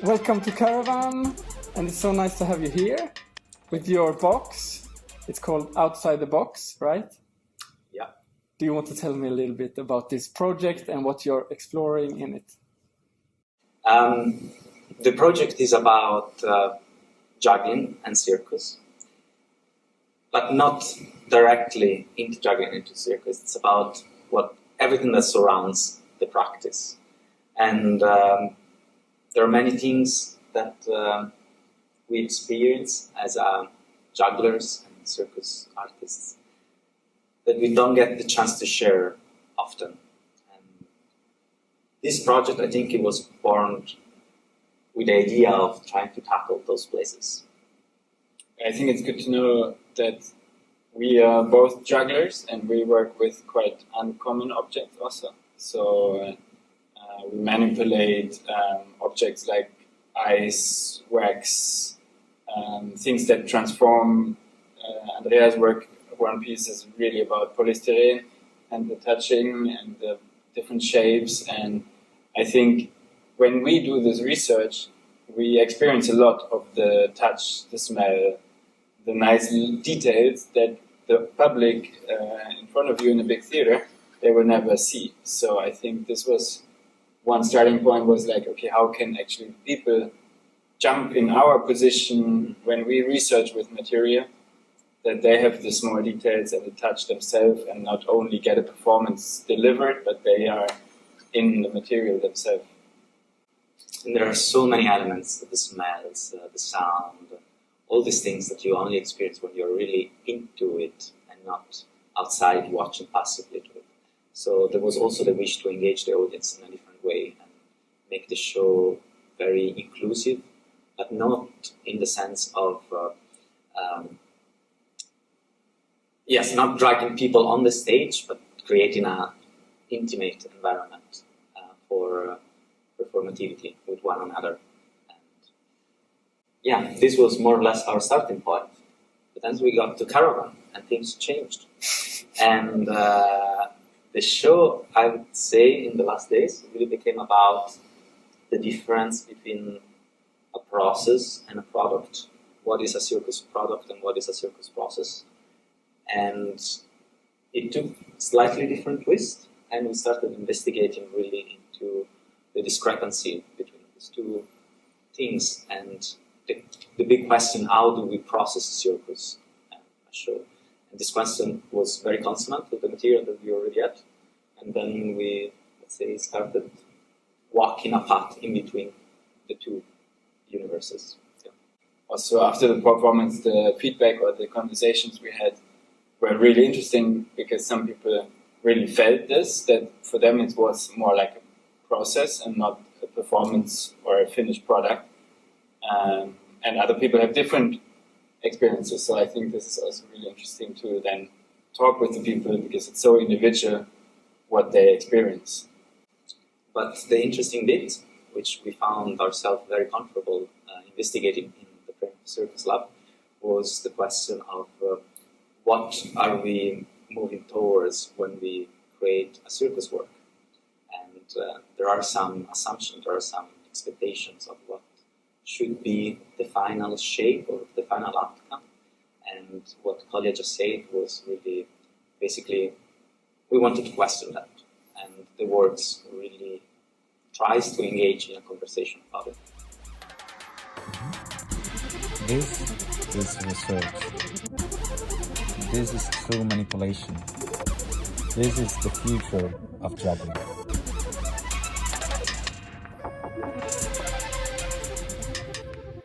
Welcome to Karavan, and it's so nice to have you here with your box. It's called Outside the Box, right? Yeah. Do you want to tell me a little bit about this project and what you're exploring in it? The project is about juggling and circus, but not directly into juggling into circus. It's about everything that surrounds the practice. And there are many things that we experience as jugglers and circus artists that we don't get the chance to share often. And this project, I think it was born with the idea of trying to tackle those places. I think it's good to know that we are both jugglers and we work with quite uncommon objects also. So we manipulate objects like ice, wax, things that transform. Andrea's work, one piece is really about polystyrene and the touching and the different shapes. And I think when we do this research, we experience a lot of the touch, the smell, the nice details that the public in front of you in a big theater, they will never see. So I think this was one starting point, was like, okay, how can actually people jump in our position when we research with material, that they have the small details and the touch themselves and not only get a performance delivered, but they are in the material themselves. And there are so many elements, the smells, the sound, all these things that you only experience when you're really into it and not outside watching passively to it. So there was also the wish to engage the audience in a different way and make the show very inclusive, but not in the sense of, not dragging people on the stage, but creating an intimate environment for performativity with one another. And this was more or less our starting point. But then we got to Karavan and things changed. And the show, I would say, in the last days, really became about the difference between a process and a product. What is a circus product and what is a circus process? And it took a slightly different twist, and we started investigating really into the discrepancy between these two things and the big question: how do we process a circus and a show? And this question was very consonant with the material that we already had. And then we, started walking a path in between the two universes. Yeah. Also, after the performance, the feedback or the conversations we had were really interesting, because some people really felt this, that for them it was more like a process and not a performance or a finished product. And other people have different experiences. So I think this is also really interesting to then talk with the people, because it's so individual what they experience. But the interesting bit, which we found ourselves very comfortable investigating in the Circus Lab, was the question of what are we moving towards when we create a circus work. And there are some assumptions, there are some expectations of what should be the final shape or the final outcome. And what Kolja just said was really, basically, we wanted to question that. And the works really tries to engage in a conversation about it. This is research. This is true manipulation. This is the future of juggling.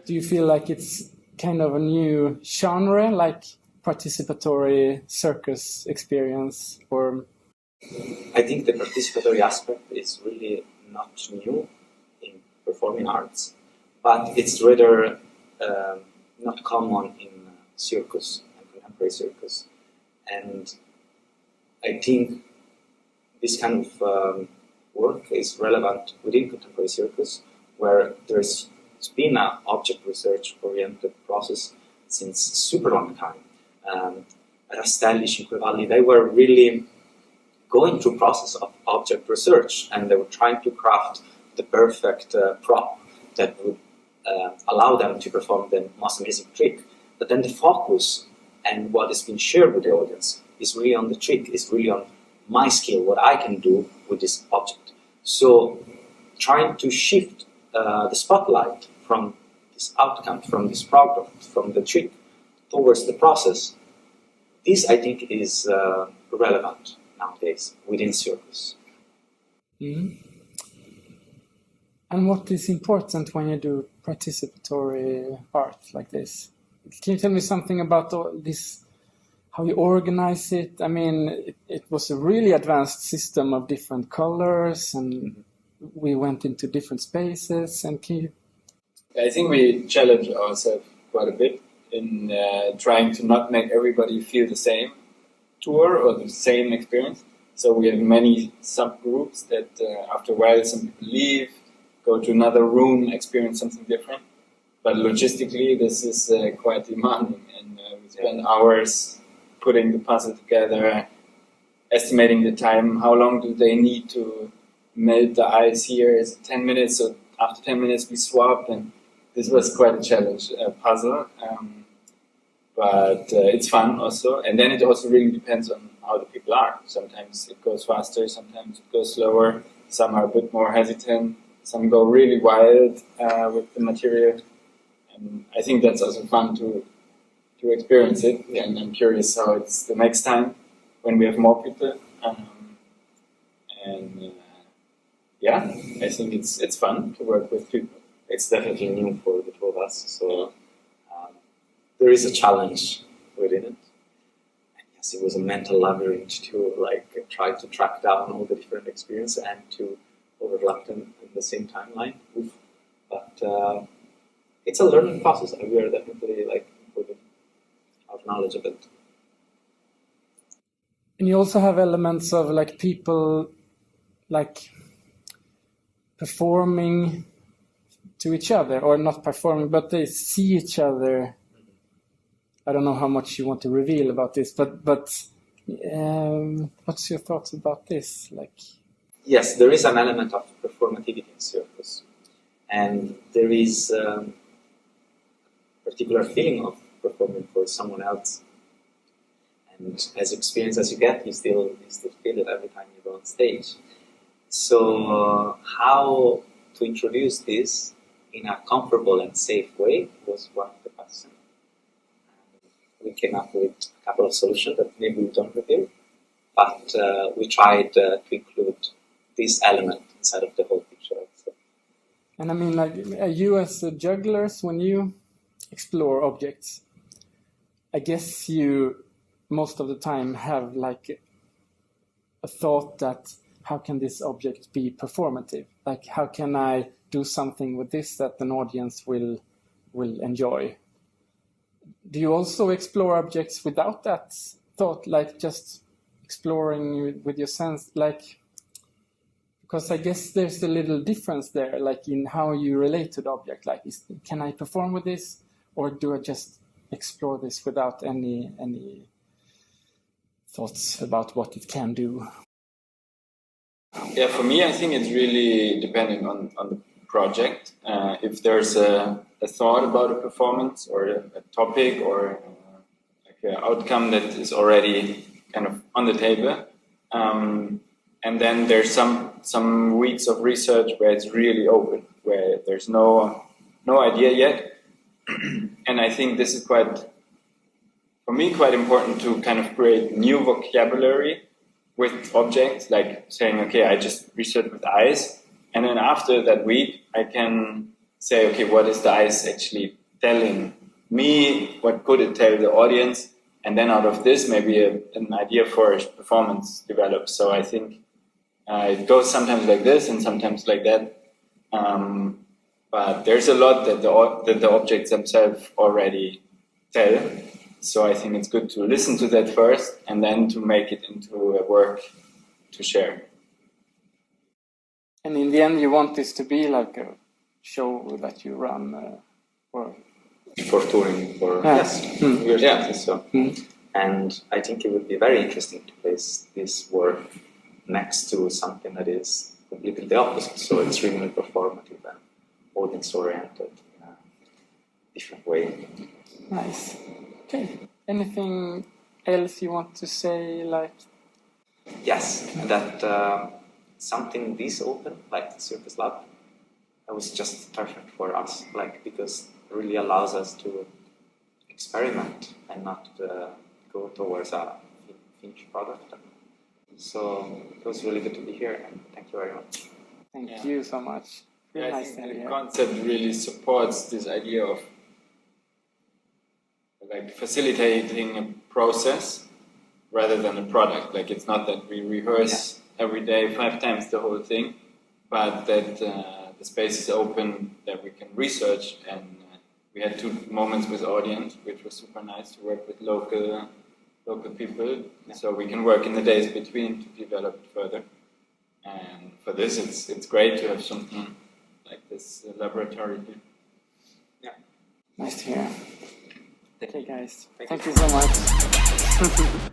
Do you feel like it's kind of a new genre, like participatory circus experience? Or I think the participatory aspect is really not new in performing arts, but it's rather not common in circus and contemporary circus. And I think this kind of work is relevant within contemporary circus, where there's been an object research oriented process since super long time. Rastelli, Cinquevalli, they were really going through process of object research, and they were trying to craft the perfect prop that would allow them to perform the most amazing trick. But then the focus and what is being shared with the audience is really on the trick, is really on my skill, what I can do with this object. So trying to shift the spotlight from this outcome, from this product, from the trick, towards the process, this I think is relevant nowadays within circus. Mm-hmm. And what is important when you do participatory art like this? Can you tell me something about this, how you organize it? I mean, it was a really advanced system of different colors, and we went into different spaces. And can you... I think we challenge ourselves quite a bit in trying to not make everybody feel the same tour or the same experience. So we have many subgroups that after a while some people leave, go to another room, experience something different. But logistically, this is quite demanding, and we spend hours putting the puzzle together, estimating the time. How long do they need to melt the ice here? Is it 10 minutes? So after 10 minutes, we swap, and this was quite a challenge, puzzle. But it's fun also, and then it also really depends on how the people are. Sometimes it goes faster, sometimes it goes slower. Some are a bit more hesitant. Some go really wild with the material. And I think that's also fun to experience it. And I'm curious how it's the next time when we have more people. Yeah, I think it's fun to work with people. It's definitely new for the two of us. So there is a challenge within it. And yes, it was a mental labyrinth to try to track down all the different experiences and to overlap them in the same timeline. But it's a learning process, and we are definitely improving our knowledge of it. And you also have elements of people performing to each other, or not performing, but they see each other. I don't know how much you want to reveal about this, but what's your thoughts about this? Yes, there is an element of performativity in circus, and there is a particular feeling of performing for someone else. And as experienced as you get, you still feel it every time you go on stage. So how to introduce this in a comfortable and safe way was one of the questions. We came up with a couple of solutions that maybe we don't reveal, but we tried to include this element inside of the whole picture. And I mean, you as jugglers, when you explore objects, I guess you most of the time have a thought that how can this object be performative? How can I do something with this that an audience will enjoy? Do you also explore objects without that thought, just exploring with your sense, because I guess there's a little difference there, in how you relate to the object. Can I perform with this, or do I just explore this without any thoughts about what it can do? Yeah, for me, I think it's really depending on the project. If there's a thought about a performance or a topic or an outcome that is already kind of on the table, and then there's some weeks of research where it's really open, where there's no idea yet. And I think this is for me, quite important to kind of create new vocabulary with objects, saying, okay, I just researched with eyes, and then after that week, I can say, okay, what is the eyes actually telling me? What could it tell the audience? And then out of this, maybe an idea for a performance develops. So I think it goes sometimes like this and sometimes like that. But there's a lot that the objects themselves already tell. So I think it's good to listen to that first and then to make it into a work to share. And in the end, you want this to be like a show that you run or for touring for years. Yeah, so. And I think it would be very interesting to place this work next to something that is completely the opposite. So extremely performative and audience oriented, different way. Nice. Okay. Anything else you want to say? Like, Yes, that something this open, like the Circus Lab, was just perfect for us, like because it really allows us to experiment and not go towards a finished product. So it was really good to be here, and thank you very much. thank you so much. Really I nice to think have the you here. concept really supports this idea of like facilitating a process rather than a product. Like it's not that we rehearse every day 5 times the whole thing, but that the space is open, that we can research, and we had 2 moments with audience, which was super nice to work with local people, so we can work in the days between to develop it further. And for this, it's great to have something like this laboratory here. Yeah. Nice to hear. Okay, guys. Thank Thank you so much.